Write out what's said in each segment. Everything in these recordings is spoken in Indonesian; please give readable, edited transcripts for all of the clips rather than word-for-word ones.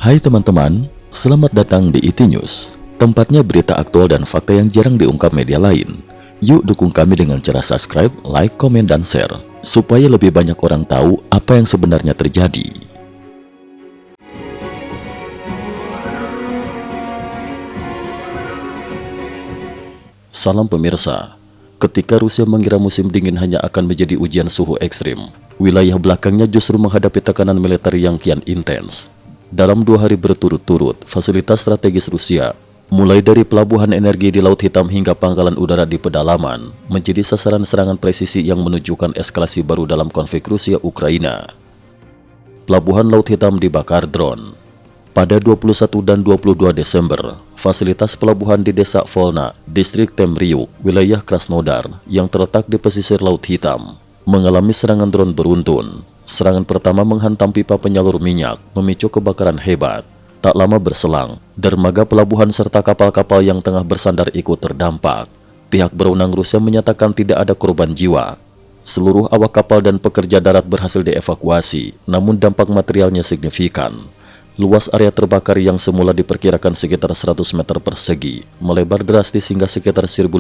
Hai teman-teman, selamat datang di IT News, tempatnya berita aktual dan fakta yang jarang diungkap media lain. Yuk dukung kami dengan cara subscribe, like, komen, dan share, supaya lebih banyak orang tahu apa yang sebenarnya terjadi. Salam pemirsa, ketika Rusia mengira musim dingin hanya akan menjadi ujian suhu ekstrim, wilayah belakangnya justru menghadapi tekanan militer yang kian intens. Dalam 2 hari berturut-turut, fasilitas strategis Rusia, mulai dari pelabuhan energi di Laut Hitam hingga pangkalan udara di pedalaman, menjadi sasaran serangan presisi yang menunjukkan eskalasi baru dalam konflik Rusia-Ukraina. Pelabuhan Laut Hitam dibakar drone. Pada 21 dan 22 Desember, fasilitas pelabuhan di Desa Volna, Distrik Temryuk, wilayah Krasnodar, yang terletak di pesisir Laut Hitam, mengalami serangan drone beruntun. Serangan pertama menghantam pipa penyalur minyak, memicu kebakaran hebat. Tak lama berselang, dermaga pelabuhan serta kapal-kapal yang tengah bersandar ikut terdampak. Pihak berwenang Rusia menyatakan tidak ada korban jiwa. Seluruh awak kapal dan pekerja darat berhasil dievakuasi, namun dampak materialnya signifikan. Luas area terbakar yang semula diperkirakan sekitar 100 meter persegi, melebar drastis hingga sekitar 1.500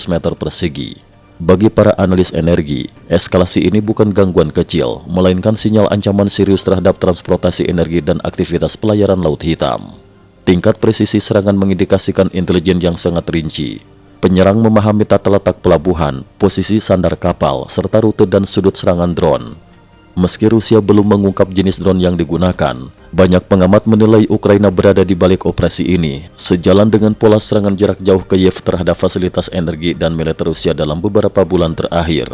meter persegi. Bagi para analis energi, eskalasi ini bukan gangguan kecil, melainkan sinyal ancaman serius terhadap transportasi energi dan aktivitas pelayaran Laut Hitam. Tingkat presisi serangan mengindikasikan intelijen yang sangat rinci. Penyerang memahami tata letak pelabuhan, posisi sandar kapal, serta rute dan sudut serangan drone. Meski Rusia belum mengungkap jenis drone yang digunakan, banyak pengamat menilai Ukraina berada di balik operasi ini, sejalan dengan pola serangan jarak jauh Kiev terhadap fasilitas energi dan militer Rusia dalam beberapa bulan terakhir.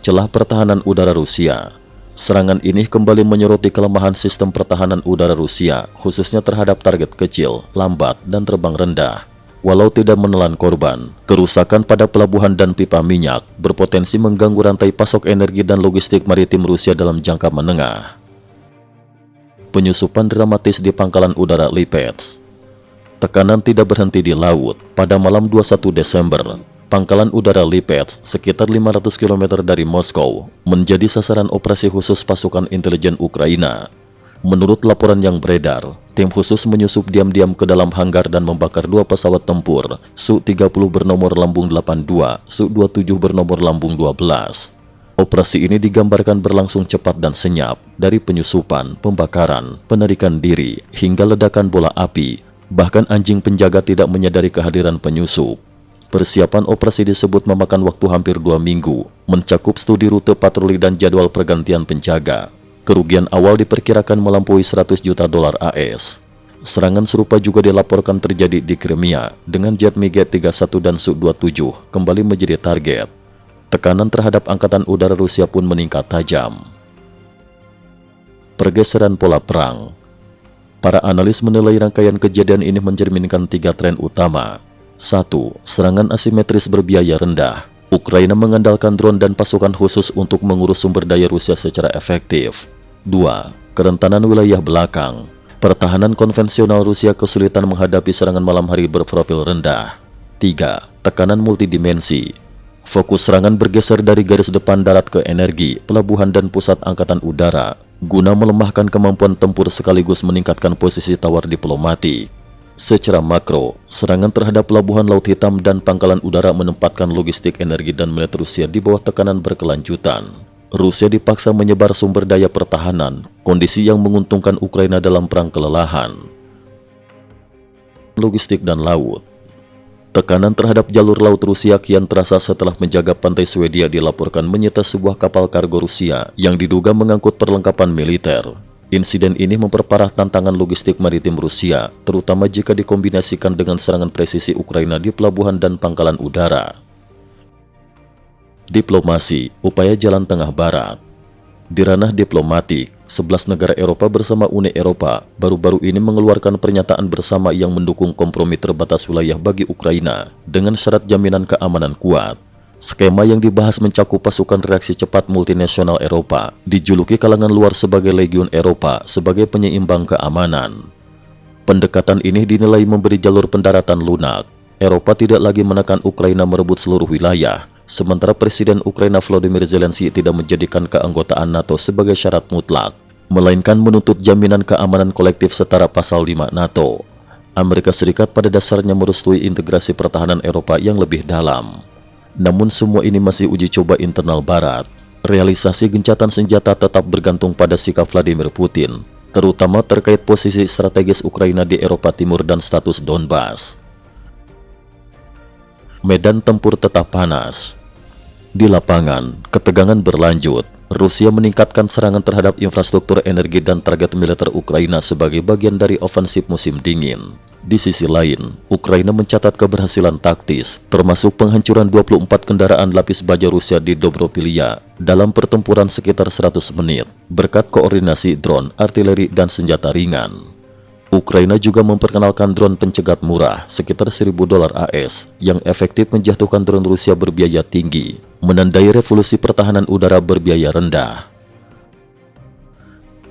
Celah pertahanan udara Rusia. Serangan ini kembali menyoroti kelemahan sistem pertahanan udara Rusia, khususnya terhadap target kecil, lambat, dan terbang rendah. Walau tidak menelan korban, kerusakan pada pelabuhan dan pipa minyak berpotensi mengganggu rantai pasok energi dan logistik maritim Rusia dalam jangka menengah. Penyusupan dramatis di pangkalan udara Lipetsk. Tekanan tidak berhenti di laut. Pada malam 21 Desember, pangkalan udara Lipetsk, sekitar 500 km dari Moskow, menjadi sasaran operasi khusus pasukan intelijen Ukraina. Menurut laporan yang beredar, tim khusus menyusup diam-diam ke dalam hanggar dan membakar 2 pesawat tempur Su-30 bernomor lambung 82, Su-27 bernomor lambung 12. Operasi ini digambarkan berlangsung cepat dan senyap, dari penyusupan, pembakaran, penarikan diri, hingga ledakan bola api. Bahkan anjing penjaga tidak menyadari kehadiran penyusup. Persiapan operasi disebut memakan waktu hampir 2 minggu, mencakup studi rute patroli dan jadwal pergantian penjaga. Kerugian awal diperkirakan melampaui 100 juta dolar AS. Serangan serupa juga dilaporkan terjadi di Crimea, dengan jet MiG-31 dan Su-27 kembali menjadi target. Tekanan terhadap angkatan udara Rusia pun meningkat tajam. Pergeseran pola perang. Para analis menilai rangkaian kejadian ini mencerminkan 3 tren utama. 1. Serangan asimetris berbiaya rendah. Ukraina mengandalkan drone dan pasukan khusus untuk mengurus sumber daya Rusia secara efektif. 2. Kerentanan wilayah belakang. Pertahanan konvensional Rusia kesulitan menghadapi serangan malam hari berprofil rendah. 3. Tekanan multidimensi. Fokus serangan bergeser dari garis depan darat ke energi, pelabuhan dan pusat angkatan udara, guna melemahkan kemampuan tempur sekaligus meningkatkan posisi tawar diplomatik. Secara makro, serangan terhadap pelabuhan Laut Hitam dan pangkalan udara menempatkan logistik energi dan militer Rusia di bawah tekanan berkelanjutan. Rusia dipaksa menyebar sumber daya pertahanan, kondisi yang menguntungkan Ukraina dalam perang kelelahan. Logistik dan laut. Tekanan terhadap jalur laut Rusia kian terasa setelah menjaga pantai Swedia dilaporkan menyita sebuah kapal kargo Rusia yang diduga mengangkut perlengkapan militer. Insiden ini memperparah tantangan logistik maritim Rusia, terutama jika dikombinasikan dengan serangan presisi Ukraina di pelabuhan dan pangkalan udara. Diplomasi, upaya jalan tengah barat. Di ranah diplomatik, 11 negara Eropa bersama Uni Eropa baru-baru ini mengeluarkan pernyataan bersama yang mendukung kompromi terbatas wilayah bagi Ukraina dengan syarat jaminan keamanan kuat. Skema yang dibahas mencakup pasukan reaksi cepat multinasional Eropa, dijuluki kalangan luar sebagai Legiun Eropa sebagai penyeimbang keamanan. Pendekatan ini dinilai memberi jalur pendaratan lunak. Eropa tidak lagi menekan Ukraina merebut seluruh wilayah, sementara Presiden Ukraina Volodymyr Zelensky tidak menjadikan keanggotaan NATO sebagai syarat mutlak. melainkan menuntut jaminan keamanan kolektif setara pasal 5 NATO. Amerika Serikat pada dasarnya merestui integrasi pertahanan Eropa yang lebih dalam. Namun semua ini masih uji coba internal Barat. Realisasi gencatan senjata tetap bergantung pada sikap Vladimir Putin, terutama terkait posisi strategis Ukraina di Eropa Timur dan status Donbas. Medan tempur tetap panas. Di lapangan, ketegangan berlanjut. Rusia meningkatkan serangan terhadap infrastruktur energi dan target militer Ukraina sebagai bagian dari ofensif musim dingin. Di sisi lain, Ukraina mencatat keberhasilan taktis, termasuk penghancuran 24 kendaraan lapis baja Rusia di Dobropilia dalam pertempuran sekitar 100 menit, berkat koordinasi drone, artileri, dan senjata ringan. Ukraina juga memperkenalkan drone pencegat murah sekitar $1.000 AS yang efektif menjatuhkan drone Rusia berbiaya tinggi, menandai revolusi pertahanan udara berbiaya rendah.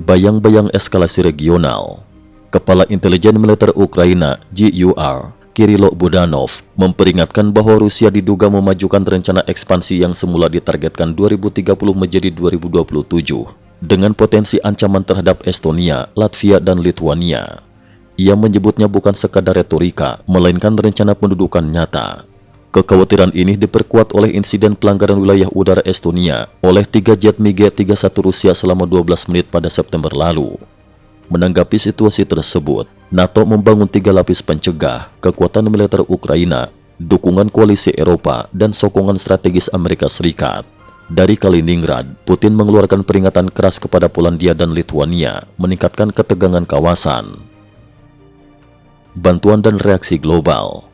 Bayang-bayang eskalasi regional. Kepala Intelijen Militer Ukraina GUR, Kirilo Budanov, memperingatkan bahwa Rusia diduga memajukan rencana ekspansi yang semula ditargetkan 2030 menjadi 2027 dengan potensi ancaman terhadap Estonia, Latvia, dan Lithuania. Ia menyebutnya bukan sekadar retorika, melainkan rencana pendudukan nyata. Kekhawatiran ini diperkuat oleh insiden pelanggaran wilayah udara Estonia oleh 3 jet MiG-31 Rusia selama 12 menit pada September lalu. Menanggapi situasi tersebut, NATO membangun 3 lapis pencegah, kekuatan militer Ukraina, dukungan koalisi Eropa, dan sokongan strategis Amerika Serikat. Dari Kaliningrad, Putin mengeluarkan peringatan keras kepada Polandia dan Lithuania, meningkatkan ketegangan kawasan. Bantuan dan reaksi global.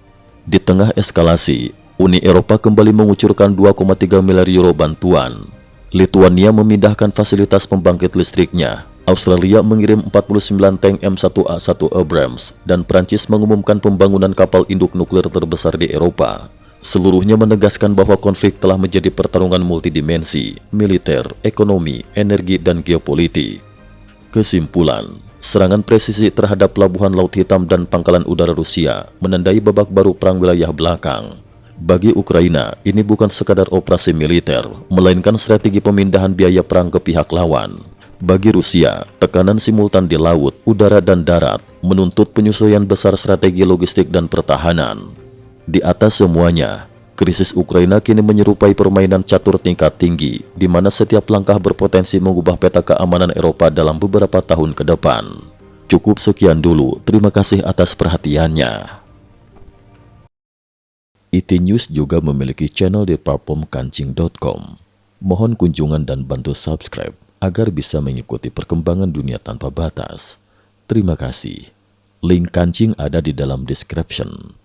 Di tengah eskalasi, Uni Eropa kembali mengucurkan 2,3 miliar euro bantuan. Lithuania memindahkan fasilitas pembangkit listriknya. Australia mengirim 49 tank M1A1 Abrams, dan Prancis mengumumkan pembangunan kapal induk nuklir terbesar di Eropa. Seluruhnya menegaskan bahwa konflik telah menjadi pertarungan multidimensi, militer, ekonomi, energi, dan geopolitik. Kesimpulan, serangan presisi terhadap pelabuhan Laut Hitam dan pangkalan udara Rusia menandai babak baru perang wilayah belakang. Bagi Ukraina, ini bukan sekadar operasi militer, melainkan strategi pemindahan biaya perang ke pihak lawan. Bagi Rusia, tekanan simultan di laut, udara, dan darat menuntut penyesuaian besar strategi logistik dan pertahanan. Di atas semuanya, krisis Ukraina kini menyerupai permainan catur tingkat tinggi, di mana setiap langkah berpotensi mengubah peta keamanan Eropa dalam beberapa tahun ke depan. Cukup sekian dulu, terima kasih atas perhatiannya. IT News juga memiliki channel di platform kancing.com. Mohon kunjungan dan bantu subscribe agar bisa mengikuti perkembangan dunia tanpa batas. Terima kasih. Link kancing ada di dalam description.